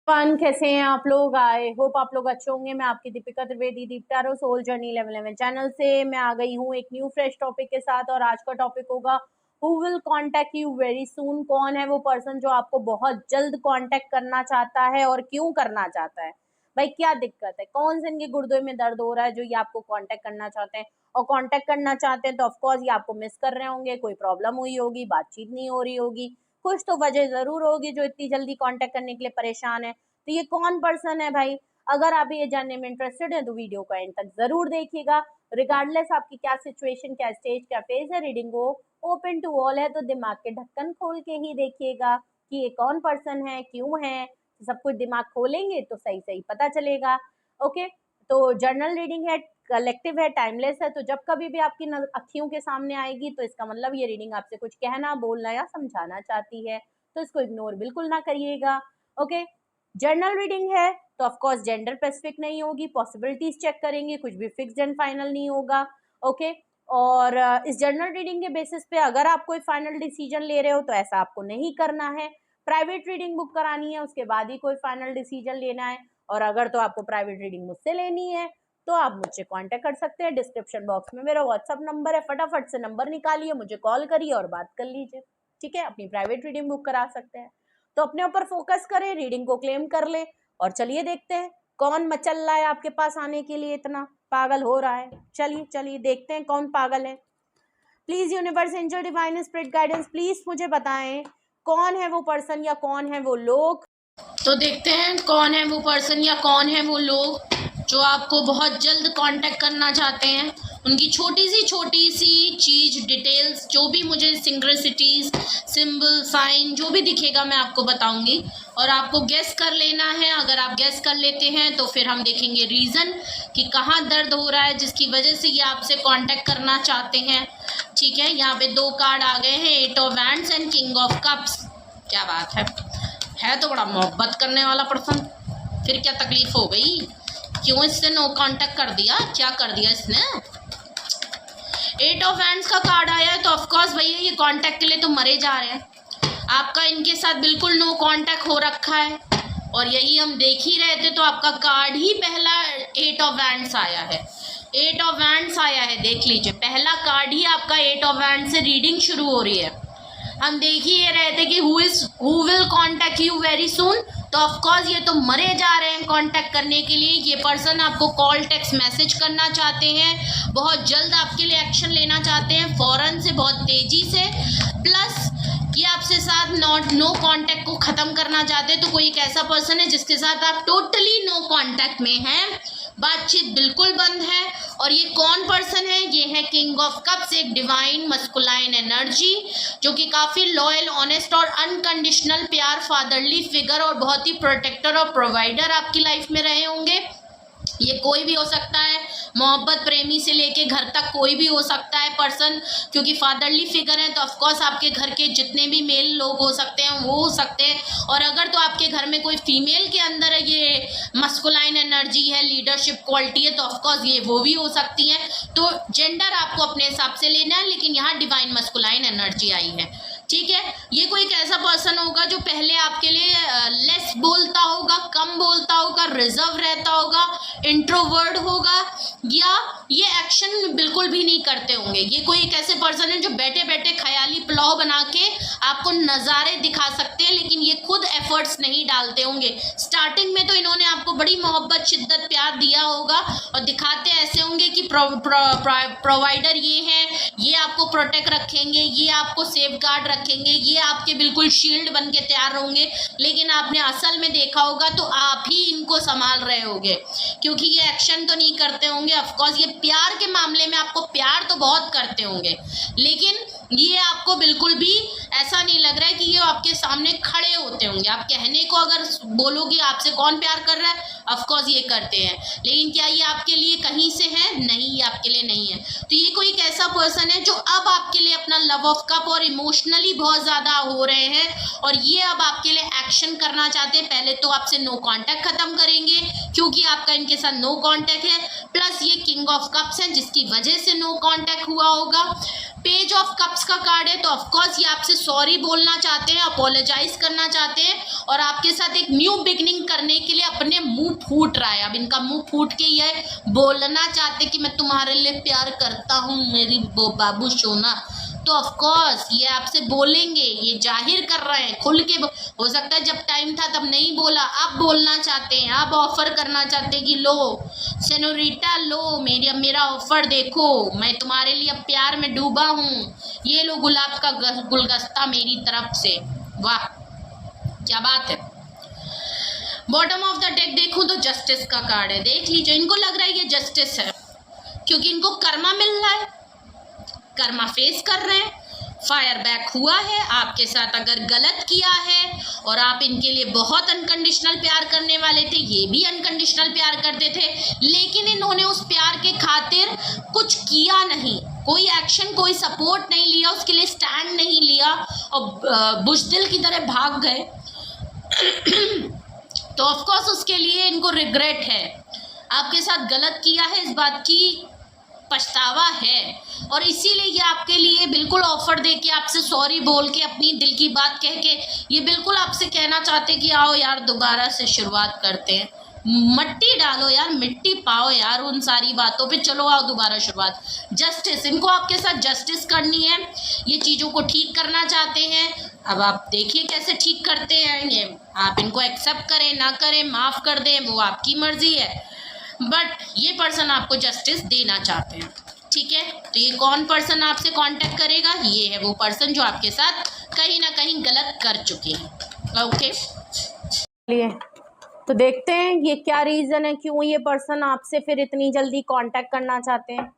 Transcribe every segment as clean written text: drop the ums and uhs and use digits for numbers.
कैसे हैं आप लोग। आई होप आप लोग अच्छे होंगे। मैं आपकी दीपिका त्रिवेदी दीप टैरो सोल जर्नी 11 चैनल से मैं आ गई हूँ एक न्यू फ्रेश टॉपिक के साथ। और आज का टॉपिक होगा who will contact you very soon. कौन है वो पर्सन जो आपको बहुत जल्द कॉन्टेक्ट करना चाहता है और क्यों करना चाहता है। भाई क्या दिक्कत है, कौन से इनके गुर्दे में दर्द हो रहा है जो ये आपको कॉन्टेक्ट करना चाहते हैं। और कॉन्टेक्ट करना चाहते हैं तो ऑफकोर्स ये आपको मिस कर रहे होंगे, कोई प्रॉब्लम हुई होगी, बातचीत नहीं हो रही होगी, कुछ तो वजह जरूर होगी जो इतनी जल्दी कांटेक्ट करने के लिए परेशान है। तो ये कौन पर्सन है भाई। अगर आप ये जानने में इंटरेस्टेड है तो वीडियो को एंड तक जरूर देखिएगा। रिगार्डलेस आपकी क्या सिचुएशन, क्या स्टेज, क्या फेज है, रीडिंग को ओपन टू ऑल है तो दिमाग के ढक्कन खोल के ही देखिएगा कि ये कौन पर्सन है, क्यों है। सब कुछ दिमाग खोलेंगे तो सही सही पता चलेगा। ओके, तो जर्नल रीडिंग है, कलेक्टिव है, टाइमलेस है। तो जब कभी भी आपकी अखियों के सामने आएगी तो इसका मतलब ये रीडिंग आपसे कुछ कहना, बोलना या समझाना चाहती है, तो इसको इग्नोर बिल्कुल ना करिएगा। ओके, जर्नल रीडिंग है तो ऑफ कोर्स जेंडर स्पेसिफिक नहीं होगी, पॉसिबिलिटीज चेक करेंगे, कुछ भी फिक्स्ड एंड फाइनल नहीं होगा। ओके, और इस जर्नल रीडिंग के बेसिस पे अगर आप कोई फाइनल डिसीजन ले रहे हो तो ऐसा आपको नहीं करना है। प्राइवेट रीडिंग बुक करानी है, उसके बाद ही कोई फाइनल डिसीजन लेना है। और अगर तो आपको प्राइवेट रीडिंग मुझसे लेनी है तो आप मुझसे कांटेक्ट कर सकते हैं। डिस्क्रिप्शन बॉक्स में मेरा व्हाट्सअप नंबर है, फटाफट से नंबर निकालिए, मुझे कॉल करिए और बात कर लीजिए। ठीक है, अपनी प्राइवेट रीडिंग बुक करा सकते हैं। तो अपने ऊपर फोकस करें, रीडिंग को क्लेम कर ले और चलिए देखते हैं कौन मचल रहा है आपके पास आने के लिए, इतना पागल हो रहा है। चलिए चलिए देखते हैं कौन पागल है। Please universe, angel, divine spirit guidance, please मुझे बताएं कौन है वो पर्सन या कौन है वो लोग। तो देखते हैं कौन है वो पर्सन या कौन है वो लोग जो आपको बहुत जल्द कांटेक्ट करना चाहते हैं। उनकी छोटी सी चीज़, डिटेल्स, जो भी मुझे सिंक्रोसिटीज, सिंबल, साइन जो भी दिखेगा मैं आपको बताऊंगी और आपको गेस कर लेना है। अगर आप गेस कर लेते हैं तो फिर हम देखेंगे रीज़न कि कहाँ दर्द हो रहा है जिसकी वजह से ये आपसे कांटेक्ट करना चाहते हैं। ठीक है, यहाँ पे 2 कार्ड आ गए हैं, 8 of wands and king of cups. क्या बात है तो बड़ा मोहब्बत करने वाला पर्सन। फिर क्या तकलीफ हो गई, क्यों इससे नो कांटेक्ट कर दिया, क्या कर दिया इसने। 8 ऑफ हैंड्स का कार्ड आया है तो ऑफकोर्स भैया ये कांटेक्ट के लिए तो मरे जा रहे हैं। आपका इनके साथ बिल्कुल नो कांटेक्ट हो रखा है और यही हम देख ही रहे थे। तो आपका कार्ड ही पहला 8 ऑफ हैंड्स आया है, 8 ऑफ हैंड्स आया है। देख लीजिए, पहला कार्ड ही आपका 8 ऑफ हैंड्स से रीडिंग शुरू हो रही है। हम देख ही ये रहे थे कि who will contact you very soon. तो ऑफकोर्स ये तो मरे जा रहे हैं कांटेक्ट करने के लिए। ये पर्सन आपको कॉल, टेक्स्ट, मैसेज करना चाहते हैं, बहुत जल्द आपके लिए एक्शन लेना चाहते हैं, फौरन से, बहुत तेजी से। प्लस ये आपसे साथ नो कांटेक्ट को ख़त्म करना चाहते हैं। तो कोई एक ऐसा पर्सन है जिसके साथ आप टोटली नो कांटेक्ट में हैं, बातचीत बिल्कुल बंद है। और ये कौन पर्सन है, ये है किंग ऑफ कप्स, एक डिवाइन मस्कुलाइन एनर्जी जो कि काफ़ी लॉयल, ऑनेस्ट और अनकंडीशनल प्यार, फादरली फिगर और बहुत ही प्रोटेक्टर और प्रोवाइडर आपकी लाइफ में रहे होंगे। ये कोई भी हो सकता है, मोहब्बत प्रेमी से लेके घर तक कोई भी हो सकता है पर्सन, क्योंकि फादरली फिगर है तो ऑफकोर्स आपके घर के जितने भी मेल लोग हो सकते हैं वो हो सकते हैं। और अगर तो आपके घर में कोई फीमेल के अंदर ये मस्कुलाइन एनर्जी है, लीडरशिप क्वालिटी है, तो ऑफकोर्स ये वो भी हो सकती हैं। तो जेंडर आपको अपने हिसाब से लेना है, लेकिन यहाँ डिवाइन मस्कुलाइन एनर्जी आई है। ठीक है, ये कोई एक ऐसा पर्सन होगा जो पहले आपके लिए लेस बोलता होगा, कम बोलता होगा, रिजर्व रहता होगा, इंट्रोवर्ड होगा, या ये एक्शन बिल्कुल भी नहीं करते होंगे। ये कोई एक ऐसे पर्सन है जो बैठे बैठे ख्याली पुलाव बना के आपको नज़ारे दिखा सकते हैं, लेकिन ये खुद एफर्ट्स नहीं डालते होंगे। स्टार्टिंग में तो इन्होंने आपको बड़ी मोहब्बत, शिद्दत, प्यार दिया होगा और दिखाते ऐसे होंगे कि प्रोवाइडर ये हैं, ये आपको प्रोटेक्ट रखेंगे, ये आपको सेफ गार्ड रखेंगे, ये आपके बिल्कुल शील्ड बन के तैयार होंगे। लेकिन आपने असल में देखा होगा तो आप ही इनको संभाल रहे होंगे, क्योंकि ये एक्शन तो नहीं करते होंगे। ऑफकोर्स ये प्यार के मामले में आपको प्यार तो बहुत करते होंगे, लेकिन ये आपको बिल्कुल भी ऐसा नहीं लग रहा है कि ये आपके सामने खड़े होते होंगे। आप कहने को अगर बोलोगे आपसे कौन प्यार कर रहा है, ऑफकोर्स ये करते हैं, लेकिन क्या ये आपके लिए कहीं से है? नहीं, ये आपके लिए नहीं है। तो ये कोई एक ऐसा पर्सन है जो अब आपके लिए अपना लव ऑफ कप और इमोशनली बहुत ज़्यादा हो रहे हैं और ये अब आपके लिए एक्शन करना चाहते हैं। पहले तो आपसे नो कांटेक्ट ख़त्म करेंगे क्योंकि आपका इनके साथ नो कांटेक्ट है, प्लस ये किंग ऑफ कप्स हैं जिसकी वजह से नो कांटेक्ट हुआ होगा। पेज ऑफ कप्स का कार्ड है, तो ऑफकोर्स ये आपसे सॉरी बोलना चाहते हैं, अपोलोजाइज करना चाहते हैं और आपके साथ एक न्यू बिगनिंग करने के लिए अपने मुंह फूट रहा है। अब इनका मुंह फूट के ये बोलना चाहते कि मैं तुम्हारे लिए प्यार करता हूँ मेरी बाबू सोना, तो ऑफकोर्स ये आपसे बोलेंगे, ये जाहिर कर रहे हैं खुल के। हो सकता है जब टाइम था तब नहीं बोला, अब बोलना चाहते हैं, अब ऑफर करना चाहते हैं कि लो सेनोरिटा, लो मेरा ऑफर देखो, मैं तुम्हारे लिए प्यार में डूबा हूँ, ये लो गुलाब का गुलदस्ता मेरी तरफ से। वाह क्या बात है। बॉटम ऑफ द डेक देखूं तो जस्टिस का कार्ड है। देख लीजिए, इनको लग रहा है ये जस्टिस है क्योंकि इनको कर्मा मिल रहा है, कर्मा फेस कर रहे हैं, फायर बैक हुआ है आपके साथ अगर गलत किया है और आप इनके लिए बहुत अनकंडीशनल प्यार करने वाले थे, ये भी अनकंडीशनल प्यार करते थे, लेकिन इन्होंने उस प्यार के खातिर कुछ किया नहीं, कोई एक्शन, कोई सपोर्ट नहीं लिया, उसके लिए स्टैंड नहीं लिया और बुज़दिल की तरह भाग गए। तो ऑफकोर्स उसके लिए इनको रिग्रेट है, आपके साथ गलत किया है, इस बात की पछतावा है और इसीलिए ये आपके लिए बिल्कुल ऑफर दे के, आपसे सॉरी बोल के, अपनी दिल की बात कह के ये बिल्कुल आपसे कहना चाहते कि आओ यार दोबारा से शुरुआत करते हैं, मट्टी डालो यार, मिट्टी पाओ यार उन सारी बातों पे, चलो आओ दोबारा शुरुआत। जस्टिस, इनको आपके साथ जस्टिस करनी है, ये चीज़ों को ठीक करना चाहते हैं। अब आप देखिए कैसे ठीक करते हैं ये, आप इनको एक्सेप्ट करें ना करें, माफ़ कर दें, वो आपकी मर्जी है, बट ये पर्सन आपको जस्टिस देना चाहते हैं। ठीक है, तो ये कौन पर्सन आपसे कांटेक्ट करेगा, ये है वो पर्सन जो आपके साथ कहीं ना कहीं गलत कर चुके हैं। ओके, चलिए तो देखते हैं ये क्या रीज़न है, क्यों ये पर्सन आपसे फिर इतनी जल्दी कांटेक्ट करना चाहते हैं,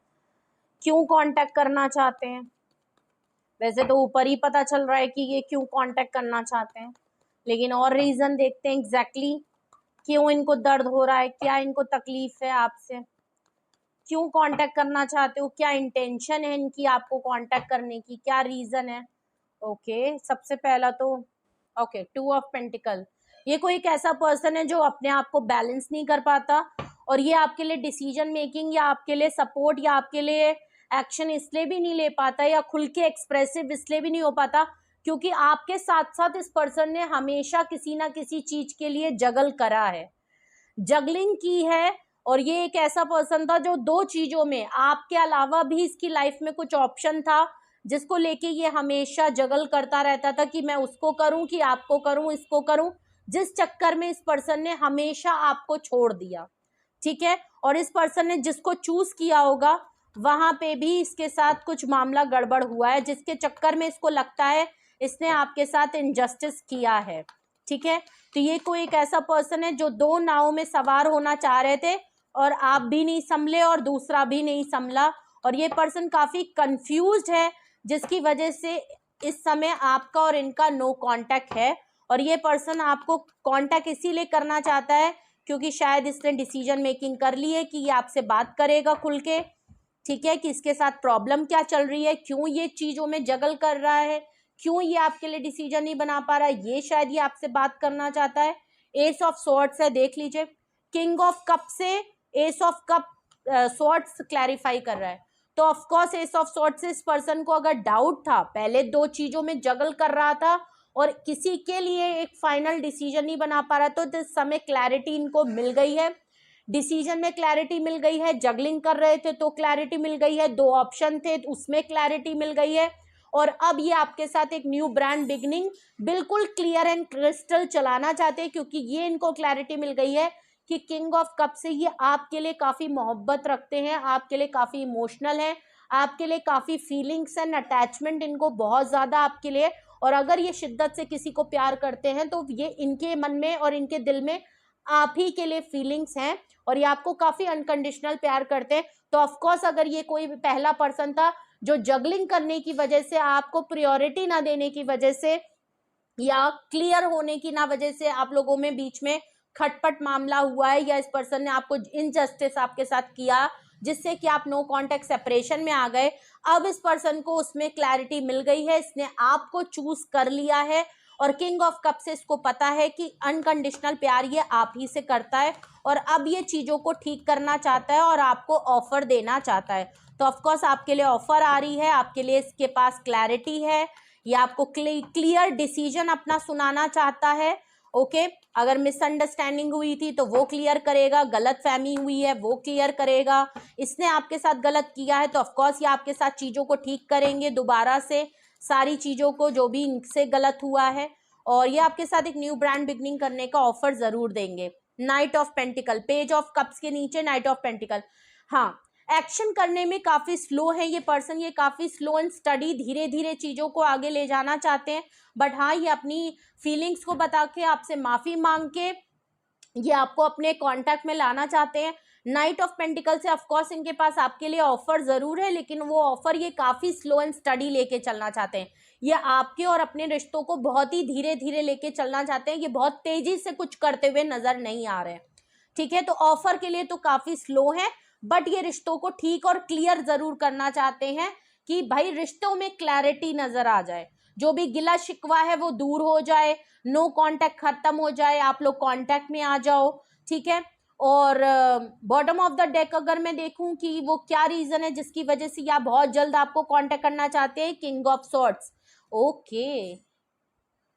क्यों कांटेक्ट करना चाहते हैं। वैसे तो ऊपर ही पता चल रहा है कि ये क्यों कांटेक्ट करना चाहते हैं, लेकिन और रीज़न देखते हैं एग्जैक्टली क्यों इनको दर्द हो रहा है, क्या इनको तकलीफ है आपसे, क्यों कांटेक्ट करना चाहते हो, क्या इंटेंशन है इनकी आपको कांटेक्ट करने की, क्या रीज़न है। ओके, सबसे पहला तो ओके 2 ऑफ पेंटिकल, ये कोई एक ऐसा पर्सन है जो अपने आप को बैलेंस नहीं कर पाता और ये आपके लिए डिसीजन मेकिंग या आपके लिए सपोर्ट या आपके लिए एक्शन इसलिए भी नहीं ले पाता या खुल के एक्सप्रेसिव इसलिए भी नहीं हो पाता क्योंकि आपके साथ साथ इस पर्सन ने हमेशा किसी ना किसी चीज के लिए जगल करा है, जगलिंग की है। और ये एक ऐसा पर्सन था जो 2 चीजों में, आपके अलावा भी इसकी लाइफ में कुछ ऑप्शन था जिसको लेके ये हमेशा जगल करता रहता था कि मैं उसको करूं कि आपको करूं, इसको करूं, जिस चक्कर में इस पर्सन ने हमेशा आपको छोड़ दिया। ठीक है, और इस पर्सन ने जिसको चूज किया होगा वहां पे भी इसके साथ कुछ मामला गड़बड़ हुआ है जिसके चक्कर में इसको लगता है इसने आपके साथ इनजस्टिस किया है। ठीक है, तो ये कोई एक ऐसा पर्सन है जो 2 नाव में सवार होना चाह रहे थे और आप भी नहीं संभले और दूसरा भी नहीं संभला और ये पर्सन काफी कंफ्यूज्ड है जिसकी वजह से इस समय आपका और इनका नो कांटेक्ट है। और ये पर्सन आपको कांटेक्ट इसीलिए करना चाहता है क्योंकि शायद इसने डिसीजन मेकिंग कर ली है कि ये आपसे बात करेगा खुल के। ठीक है, कि इसके साथ प्रॉब्लम क्या चल रही है, क्यों ये चीज़ों में जगल कर रहा है, क्यों ये आपके लिए डिसीजन नहीं बना पा रहा है, ये शायद ये आपसे बात करना चाहता है। एस ऑफ स्वॉर्ड्स है, देख लीजिए, किंग ऑफ कप से S of cup swords clarify कर रहा है। तो ऑफकोर्स एस ऑफ स्वॉर्ड्स से इस पर्सन को अगर डाउट था, पहले 2 चीज़ों में जगल कर रहा था और किसी के लिए एक फाइनल डिसीजन नहीं बना पा रहा, तो इस समय क्लैरिटी इनको मिल गई है, डिसीजन में क्लैरिटी मिल गई है, जगलिंग कर रहे थे तो क्लैरिटी मिल गई है, 2 ऑप्शन थे तो उसमें क्लैरिटी मिल गई है और अब ये आपके साथ एक न्यू ब्रांड बिगनिंग बिल्कुल क्लियर एंड क्रिस्टल चलाना चाहते हैं क्योंकि ये इनको क्लैरिटी मिल गई है कि किंग ऑफ कप से ये आपके लिए काफ़ी मोहब्बत रखते हैं, आपके लिए काफ़ी इमोशनल हैं, आपके लिए काफ़ी फीलिंग्स एंड अटैचमेंट इनको बहुत ज़्यादा आपके लिए, और अगर ये शिद्दत से किसी को प्यार करते हैं तो ये इनके मन में और इनके दिल में आप ही के लिए फीलिंग्स हैं और ये आपको काफ़ी अनकंडीशनल प्यार करते हैं। तो ऑफकोर्स अगर ये कोई पहला पर्सन था जो जगलिंग करने की वजह से, आपको प्रायोरिटी ना देने की वजह से या क्लियर होने की ना वजह से आप लोगों में बीच में खटपट मामला हुआ है या इस पर्सन ने आपको इनजस्टिस आपके साथ किया जिससे कि आप नो कांटेक्ट सेपरेशन में आ गए, अब इस पर्सन को उसमें क्लैरिटी मिल गई है, इसने आपको चूज कर लिया है और किंग ऑफ कप से इसको पता है कि अनकंडीशनल प्यार ये आप ही से करता है और अब ये चीज़ों को ठीक करना चाहता है और आपको ऑफर देना चाहता है। तो ऑफकोर्स आपके लिए ऑफर आ रही है, आपके लिए इसके पास क्लैरिटी है, ये आपको क्लियर डिसीजन अपना सुनाना चाहता है। ओके, अगर मिसअंडरस्टैंडिंग हुई थी तो वो क्लियर करेगा, गलतफहमी हुई है वो क्लियर करेगा, इसने आपके साथ गलत किया है तो ऑफकोर्स ये आपके साथ चीज़ों को ठीक करेंगे दोबारा से, सारी चीज़ों को जो भी इनसे गलत हुआ है, और ये आपके साथ एक न्यू ब्रांड बिगनिंग करने का ऑफर ज़रूर देंगे। Night of pentacle, page of cups के नीचे नाइट ऑफ पेंटिकल। हाँ, एक्शन करने में काफ़ी स्लो है ये पर्सन, ये काफ़ी स्लो एंड स्टडी, धीरे धीरे चीज़ों को आगे ले जाना चाहते हैं, बट हाँ ये अपनी फीलिंग्स को बता के, आपसे माफ़ी मांग के ये आपको अपने कांटेक्ट में लाना चाहते हैं। नाइट ऑफ पेंटिकल से ऑफकोर्स इनके पास आपके लिए ऑफर ज़रूर है, लेकिन वो ऑफर ये काफ़ी स्लो एंड स्टडी लेके चलना चाहते हैं। ये आपके और अपने रिश्तों को बहुत ही धीरे धीरे लेके चलना चाहते हैं, ये बहुत तेज़ी से कुछ करते हुए नज़र नहीं आ रहे हैं। ठीक है, तो ऑफर के लिए तो काफ़ी स्लो है, बट ये रिश्तों को ठीक और क्लियर ज़रूर करना चाहते हैं कि भाई रिश्तों में क्लैरिटी नज़र आ जाए, जो भी गिला शिकवा है वो दूर हो जाए, नो कांटेक्ट खत्म हो जाए, आप लोग कांटेक्ट में आ जाओ। ठीक है, और बॉटम ऑफ द डेक अगर मैं देखूं कि वो क्या रीज़न है जिसकी वजह से या बहुत जल्द आपको कांटेक्ट करना चाहते हैं, किंग ऑफ सॉर्ड्स। ओके,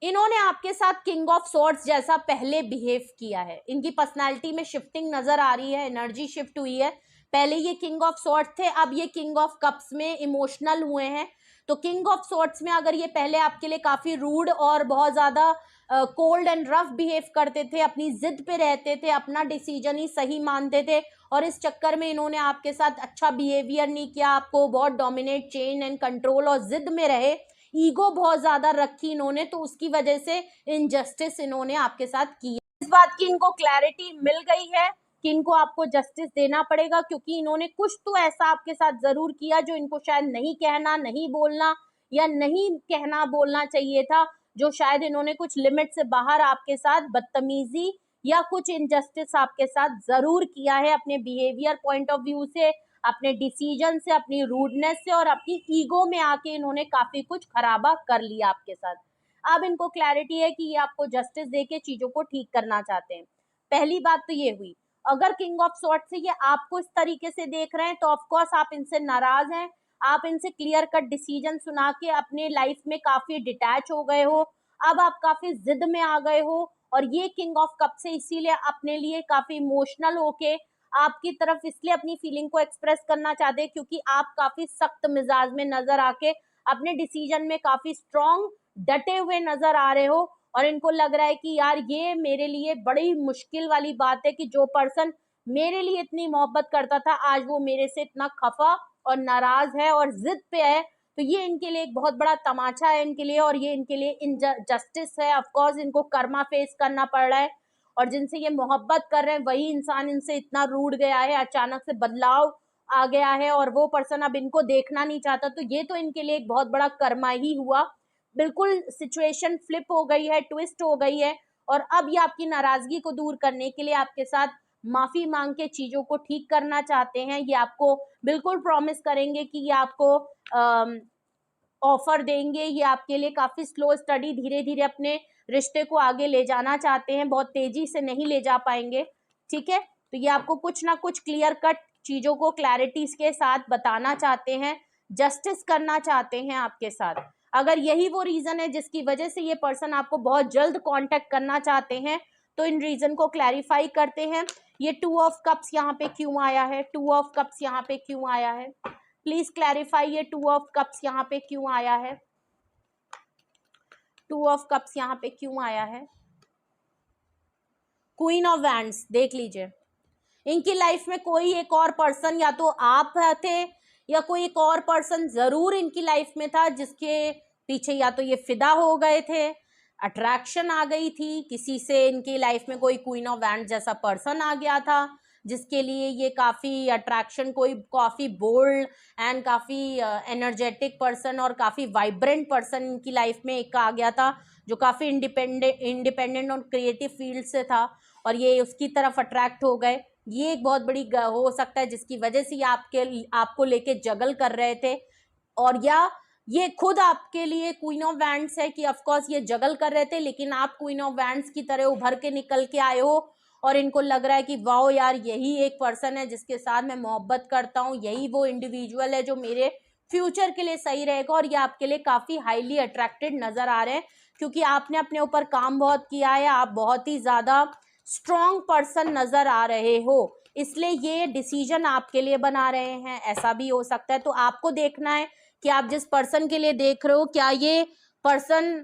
इन्होंने आपके साथ किंग ऑफ सॉर्ड्स जैसा पहले बिहेव किया है, इनकी पर्सनालिटी में शिफ्टिंग नजर आ रही है, एनर्जी शिफ्ट हुई है। पहले ये किंग ऑफ सॉर्ड्स थे, अब ये किंग ऑफ कप्स में इमोशनल हुए हैं। तो किंग ऑफ सॉर्ड्स में अगर ये पहले आपके लिए काफी रूड और बहुत ज्यादा कोल्ड एंड रफ बिहेव करते थे, अपनी जिद पे रहते थे, अपना डिसीजन ही सही मानते थे, और इस चक्कर में इन्होंने आपके साथ अच्छा बिहेवियर नहीं किया, आपको बहुत डोमिनेट, चेन एंड कंट्रोल और जिद में रहे, ईगो बहुत ज्यादा रखी इन्होंने, तो उसकी वजह से इनजस्टिस इन्होंने आपके साथ की। इस बात की इनको क्लैरिटी मिल गई है कि इनको आपको जस्टिस देना पड़ेगा, क्योंकि इन्होंने कुछ तो ऐसा आपके साथ जरूर किया जो इनको शायद नहीं कहना, नहीं बोलना, या नहीं कहना बोलना चाहिए था, जो शायद इन्होंने कुछ लिमिट से बाहर आपके साथ बदतमीजी या कुछ इनजस्टिस आपके साथ जरूर किया है, अपने बिहेवियर पॉइंट ऑफ व्यू से, अपने डिसीजन से, अपनी रूडनेस से और अपनी ईगो में आके इन्होंने काफी कुछ खराबा कर लिया आपके साथ। अब इनको क्लैरिटी है कि ये आपको जस्टिस देके चीजों को ठीक करना चाहते हैं। पहली बात तो ये हुई। अगर किंग ऑफ सॉर्ड्स से ये आपको इस तरीके से देख रहे हैं तो ऑफकोर्स आप इनसे नाराज हैं, आप इनसे क्लियर कट डिसीजन सुना के अपने लाइफ में काफी डिटैच हो गए हो, अब आप काफी जिद में आ गए हो, और ये किंग ऑफ कप से इसीलिए अपने लिए काफी इमोशनल होके आपकी तरफ इसलिए अपनी फीलिंग को एक्सप्रेस करना चाहते हैं, क्योंकि आप काफी सख्त मिजाज में नजर आके अपने डिसीजन में काफी स्ट्रॉन्ग, डटे हुए नजर आ रहे हो, और इनको लग रहा है कि यार ये मेरे लिए बड़ी मुश्किल वाली बात है कि जो पर्सन मेरे लिए इतनी मोहब्बत करता था आज वो मेरे से इतना खफा और नाराज है और जिद पे है। तो ये इनके लिए एक बहुत बड़ा तमाचा है इनके लिए, और ये इनके लिए इनजस्टिस है। ऑफकोर्स इनको कर्मा फेस करना पड़ रहा है, और जिनसे ये मोहब्बत कर रहे हैं वही इंसान इनसे इतना रूठ गया है, अचानक से बदलाव आ गया है, और वो पर्सन अब इनको देखना नहीं चाहता। तो ये तो इनके लिए एक बहुत बड़ा कर्मा ही हुआ, बिल्कुल सिचुएशन फ्लिप हो गई है, ट्विस्ट हो गई है, और अब ये आपकी नाराजगी को दूर करने के लिए आपके साथ माफी मांग के चीजों को ठीक करना चाहते हैं। ये आपको बिल्कुल प्रॉमिस करेंगे कि ये आपको ऑफर देंगे, ये आपके लिए काफी स्लो स्टडी, धीरे धीरे अपने रिश्ते को आगे ले जाना चाहते हैं, बहुत तेजी से नहीं ले जा पाएंगे। ठीक है, तो ये आपको कुछ ना कुछ क्लियर कट चीजों को क्लैरिटी के साथ बताना चाहते हैं, जस्टिस करना चाहते हैं आपके साथ। अगर यही वो रीजन है जिसकी वजह से ये पर्सन आपको बहुत जल्द कांटेक्ट करना चाहते हैं, तो इन रीजन को क्लैरिफाई करते हैं। ये 2 ऑफ कप्स यहाँ पे क्यों आया है, 2 ऑफ कप्स यहाँ पे क्यों आया है, प्लीज क्लैरिफाई, ये 2 ऑफ कप्स यहाँ पे क्यों आया है, 2 ऑफ कप्स यहाँ पे क्यों आया है। क्वीन ऑफ वैंड्स देख लीजिए, इनकी लाइफ में कोई एक और पर्सन, या तो आप थे या कोई एक और पर्सन जरूर इनकी लाइफ में था, जिसके पीछे या तो ये फिदा हो गए थे, अट्रैक्शन आ गई थी किसी से, इनकी लाइफ में कोई क्वीन ऑफ वैंड्स जैसा पर्सन आ गया था जिसके लिए ये काफ़ी अट्रैक्शन, कोई काफ़ी बोल्ड एंड काफ़ी एनर्जेटिक पर्सन और काफ़ी वाइब्रेंट पर्सन इनकी लाइफ में एक आ गया था, जो काफ़ी इंडिपेंडेंट और क्रिएटिव फील्ड से था, और ये उसकी तरफ अट्रैक्ट हो गए। ये एक बहुत बड़ी हो सकता है जिसकी वजह से ये आपको लेके जगल कर रहे थे, और या ये खुद आपके लिए क्वीन ऑफ वैंड्स है कि ऑफकोर्स ये जगल कर रहे थे, लेकिन आप क्वीन ऑफ वैंड्स की तरह उभर के निकल के आए हो और इनको लग रहा है कि वाओ यार, यही एक पर्सन है जिसके साथ मैं मोहब्बत करता हूँ, यही वो इंडिविजुअल है जो मेरे फ्यूचर के लिए सही रहेगा। और ये आपके लिए काफी हाईली अट्रैक्टेड नजर आ रहे हैं, क्योंकि आपने अपने ऊपर काम बहुत किया है, आप बहुत ही ज्यादा स्ट्रॉन्ग पर्सन नजर आ रहे हो, इसलिए ये डिसीजन आपके लिए बना रहे हैं। ऐसा भी हो सकता है, तो आपको देखना है कि आप जिस पर्सन के लिए देख रहे हो, क्या ये पर्सन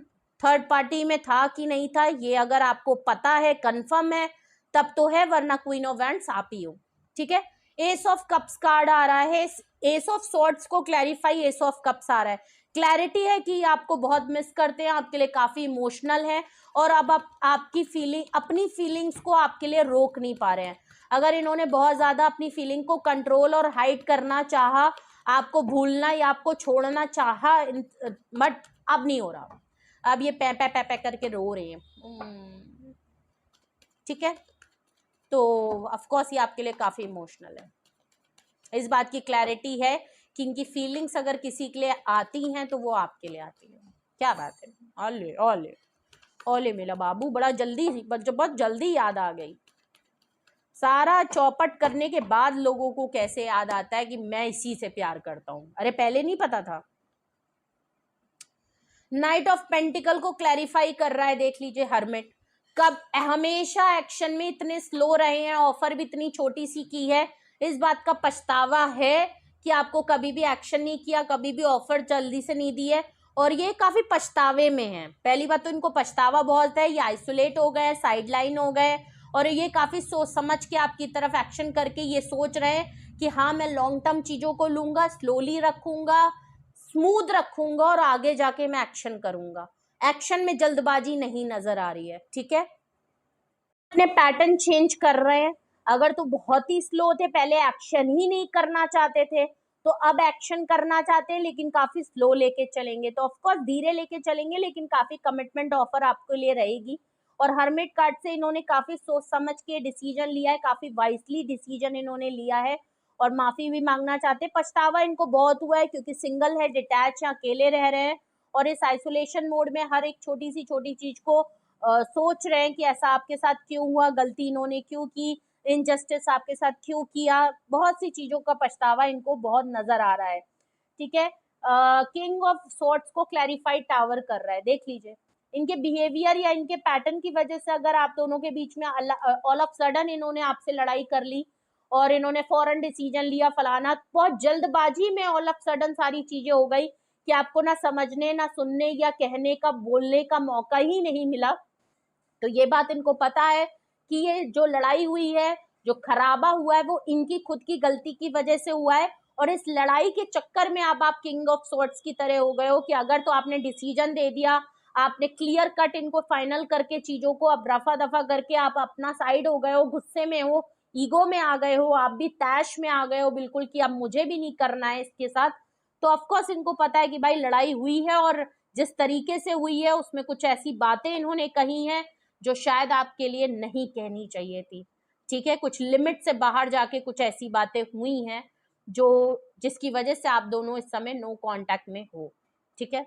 थर्ड पार्टी में था कि नहीं था। ये अगर आपको पता है, कंफर्म है, तब तो है, वरना क्वीन ऑफ वैंड्स आप ही हो। ठीक है, एस ऑफ कप्स कार्ड आ रहा है, एस ऑफ सॉर्ड्स को क्लैरिफाई एस ऑफ कप्स आ रहा है। क्लैरिटी है कि आपको बहुत मिस करते हैं, आपके लिए काफी इमोशनल है, और अब आप आपकी फीलिंग, अपनी फीलिंग्स को आपके लिए रोक नहीं पा रहे हैं। अगर इन्होंने बहुत ज्यादा अपनी फीलिंग को कंट्रोल और हाइड करना चाहा, आपको भूलना या आपको छोड़ना चाहा, बट अब नहीं हो रहा। अब ये पै पै पै पै करके रो रहे हैं। ठीक है, तो ऑफ कोर्स ये आपके लिए काफी इमोशनल है। इस बात की क्लैरिटी है कि इनकी फीलिंग्स अगर किसी के लिए आती हैं तो वो आपके लिए आती है। क्या बात है, ओले ओले ओले मेरा बाबू, बड़ा जल्दी, बहुत जल्दी याद आ गई। सारा चौपट करने के बाद लोगों को कैसे याद आता है कि मैं इसी से प्यार करता हूं, अरे पहले नहीं पता था। नाइट ऑफ पेंटिकल को क्लैरिफाई कर रहा है, देख लीजिए हर्मिट। कब हमेशा एक्शन में इतने स्लो रहे हैं, ऑफर भी इतनी छोटी सी की है, इस बात का पछतावा है कि आपको कभी भी एक्शन नहीं किया, कभी भी ऑफर जल्दी से नहीं दी है, और ये काफी पछतावे में है। पहली बात तो इनको पछतावा बहुत है, ये आइसोलेट हो गए, साइडलाइन हो गए, और ये काफी सोच समझ के आपकी तरफ एक्शन करके ये सोच रहे हैं कि हाँ मैं लॉन्ग टर्म चीजों को लूंगा, स्लोली रखूंगा, स्मूथ रखूंगा, और आगे जाके मैं एक्शन करूंगा। एक्शन में जल्दबाजी नहीं नजर आ रही है। ठीक है, अपने पैटर्न चेंज कर रहे हैं। अगर तो बहुत ही स्लो थे, पहले एक्शन ही नहीं करना चाहते थे, तो अब एक्शन करना चाहते हैं लेकिन काफी स्लो लेके चलेंगे, तो ऑफकोर्स धीरे लेके चलेंगे, लेकिन काफी कमिटमेंट ऑफर आपके लिए रहेगी। और हर्मिट कार्ड से इन्होंने काफी सोच समझ के डिसीजन लिया है, काफी वाइजली डिसीजन इन्होंने लिया है, और माफी भी मांगना चाहते हैं। पछतावा इनको बहुत हुआ है क्योंकि सिंगल है, डिटैच है, अकेले रह रहे हैं, और इस आइसोलेशन मोड में हर एक छोटी सी छोटी चीज को सोच रहे हैं कि ऐसा आपके साथ क्यों हुआ, गलती इन्होंने क्यों की, इनजस्टिस आपके साथ क्यों किया, बहुत सी चीजों का पछतावा इनको बहुत नजर आ रहा है। ठीक है, किंग ऑफ सॉर्ड्स को क्लैरिफाइड टावर कर रहा है, देख लीजिए इनके बिहेवियर या इनके पैटर्न की वजह से अगर आप दोनों के बीच में ऑल ऑफ सडन इन्होंने आपसे लड़ाई कर ली और इन्होंने फौरन डिसीजन लिया फलाना, बहुत जल्दबाजी में ऑल ऑफ सडन सारी चीजें हो गई कि आपको ना समझने, ना सुनने या कहने का, बोलने का मौका ही नहीं मिला। तो ये बात इनको पता है कि ये जो लड़ाई हुई है, जो खराबा हुआ है, वो इनकी खुद की गलती की वजह से हुआ है, और इस लड़ाई के चक्कर में अब आप किंग ऑफ सॉर्ड्स की तरह हो गए हो कि अगर तो आपने डिसीजन दे दिया, आपने क्लियर कट इनको फाइनल करके चीजों को अब रफा दफा करके आप अपना साइड हो गए हो, गुस्से में हो, ईगो में आ गए हो, आप भी तैश में आ गए हो बिल्कुल कि अब मुझे भी नहीं करना है इसके साथ। तो ऑफकोर्स इनको पता है कि भाई लड़ाई हुई है, और जिस तरीके से हुई है उसमें कुछ ऐसी बातें इन्होंने कही हैं जो शायद आपके लिए नहीं कहनी चाहिए थी। ठीक है, कुछ लिमिट से बाहर जाके कुछ ऐसी बातें हुई हैं जो जिसकी वजह से आप दोनों इस समय नो कांटेक्ट में हो। ठीक है,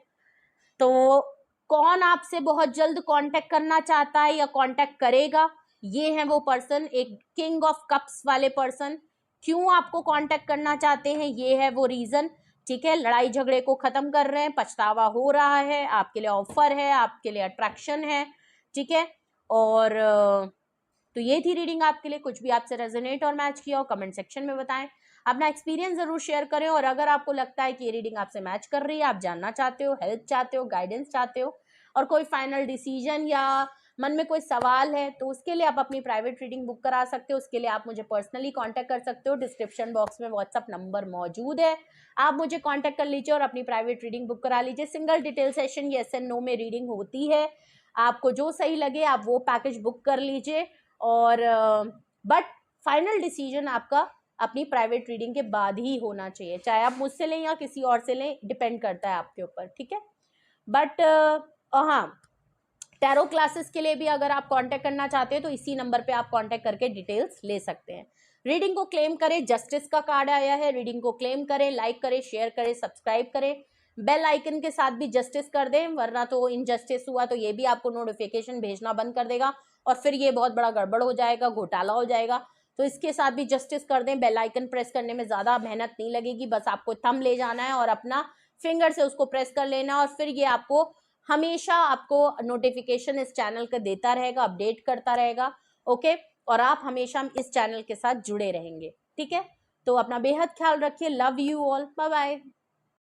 तो कौन आपसे बहुत जल्द कांटेक्ट करना चाहता है या कांटेक्ट करेगा, ये है वो पर्सन, एक किंग ऑफ कप्स वाले पर्सन। क्यों आपको कांटेक्ट करना चाहते हैं, ये है वो रीजन। ठीक है, लड़ाई झगड़े को खत्म कर रहे हैं, पछतावा हो रहा है, आपके लिए ऑफर है, आपके लिए अट्रैक्शन है। ठीक है, और तो ये थी रीडिंग आपके लिए। कुछ भी आपसे रेजोनेट और मैच किया हो कमेंट सेक्शन में बताएं, अपना एक्सपीरियंस जरूर शेयर करें, और अगर आपको लगता है कि ये रीडिंग आपसे मैच कर रही है, आप जानना चाहते हो, हेल्प चाहते हो, गाइडेंस चाहते हो, और कोई फाइनल डिसीजन या मन में कोई सवाल है, तो उसके लिए आप अपनी प्राइवेट रीडिंग बुक करा सकते हो। उसके लिए आप मुझे पर्सनली कांटेक्ट कर सकते हो, डिस्क्रिप्शन बॉक्स में व्हाट्सअप नंबर मौजूद है, आप मुझे कांटेक्ट कर लीजिए और अपनी प्राइवेट रीडिंग बुक करा लीजिए। Single detail session yes and no में रीडिंग होती है, आपको जो सही लगे आप वो पैकेज बुक कर लीजिए, और बट फाइनल डिसीजन आपका अपनी प्राइवेट रीडिंग के बाद ही होना चाहिए, चाहे आप मुझसे लें या किसी और से लें, डिपेंड करता है आपके ऊपर। ठीक है, बट हाँ, टैरो क्लासेस के लिए भी अगर आप कांटेक्ट करना चाहते हैं तो इसी नंबर पे आप कांटेक्ट करके डिटेल्स ले सकते हैं। रीडिंग को क्लेम करें, जस्टिस का कार्ड आया है, रीडिंग को क्लेम करें, लाइक करें, शेयर करें, सब्सक्राइब करें, बेल आइकन के साथ भी जस्टिस कर दें, वरना तो इनजस्टिस हुआ तो ये भी आपको नोटिफिकेशन भेजना बंद कर देगा और फिर ये बहुत बड़ा गड़बड़ हो जाएगा, घोटाला हो जाएगा। तो इसके साथ भी जस्टिस कर दें। बेल आइकन प्रेस करने में ज़्यादा मेहनत नहीं लगेगी, बस आपको थंब ले जाना है और अपना फिंगर से उसको प्रेस कर लेना और फिर ये आपको हमेशा आपको नोटिफिकेशन इस चैनल का देता रहेगा, अपडेट करता रहेगा। ओके, और आप हमेशा इस चैनल के साथ जुड़े रहेंगे। ठीक है, तो अपना बेहद ख्याल रखिए। Love you all, bye bye.